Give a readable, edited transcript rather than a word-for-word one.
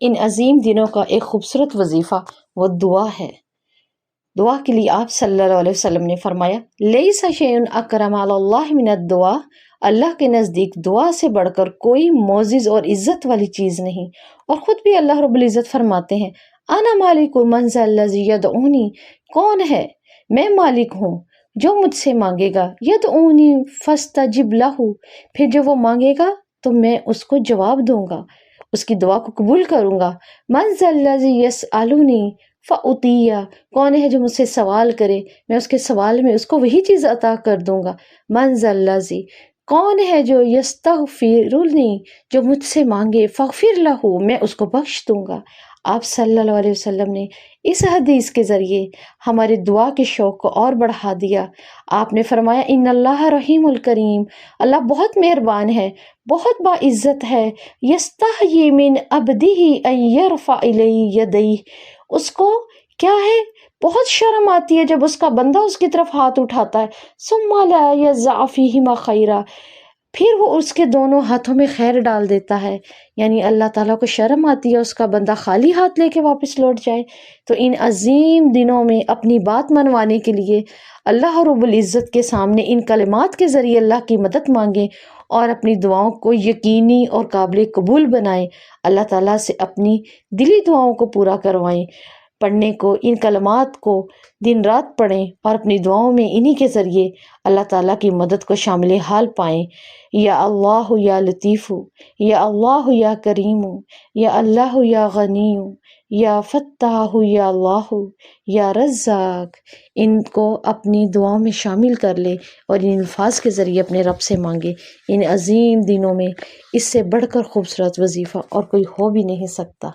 ان عظیم دنوں کا ایک خوبصورت وظیفہ وہ دعا ہے۔ دعا کے لیے آپ صلی اللہ علیہ وسلم نے فرمایا لیس شیء اکرم علی اللہ من الدعاء، اللہ کے نزدیک دعا سے بڑھ کر کوئی معزز اور عزت والی چیز نہیں۔ اور خود بھی اللہ رب العزت فرماتے ہیں انا مالک من ذا الذی یدعونی، کون ہے، میں مالک ہوں جو مجھ سے مانگے گا، یدعونی فاستجب لہ، پھر جو وہ مانگے گا تو میں اس کو جواب دوں گا، اس کی دعا کو قبول کروں گا۔ من ذا الذی یسألنی فأعطیہ، کون ہے جو مجھ سے سوال کرے، میں اس کے سوال میں اس کو وہی چیز عطا کر دوں گا۔ من ذا الذی، کون ہے جو یستغفرنی، جو مجھ سے مانگے، فاغفر لہ، میں اس کو بخش دوں گا۔ آپ صلی اللہ علیہ وسلم نے اس حدیث کے ذریعے ہمارے دعا کے شوق کو اور بڑھا دیا۔ آپ نے فرمایا ان اللہ رحیم الکریم، اللہ بہت مہربان ہے، بہت باعزت ہے، یستحیی من عبدہ ان یرفع الیہ یدیہ، اس کو کیا ہے، بہت شرم آتی ہے جب اس کا بندہ اس کی طرف ہاتھ اٹھاتا ہے، ثم لا یضع فیہما خیرا، پھر وہ اس کے دونوں ہاتھوں میں خیر ڈال دیتا ہے، یعنی اللہ تعالیٰ کو شرم آتی ہے اس کا بندہ خالی ہاتھ لے کے واپس لوٹ جائے۔ تو ان عظیم دنوں میں اپنی بات منوانے کے لیے اللہ رب العزت کے سامنے ان کلمات کے ذریعے اللہ کی مدد مانگیں اور اپنی دعاؤں کو یقینی اور قابل قبول بنائیں، اللہ تعالیٰ سے اپنی دلی دعاؤں کو پورا کروائیں۔ پڑھنے کو، ان کلمات کو دن رات پڑھیں اور اپنی دعاؤں میں انہی کے ذریعے اللہ تعالیٰ کی مدد کو شامل حال پائیں۔ یا اللہ یا لطیف، یا اللہ یا کریم، یا اللہ یا غنی، یا فتاح، یا اللہ یا رزاق، ان کو اپنی دعاؤں میں شامل کر لے اور ان الفاظ کے ذریعے اپنے رب سے مانگے۔ ان عظیم دنوں میں اس سے بڑھ کر خوبصورت وظیفہ اور کوئی ہو بھی نہیں سکتا۔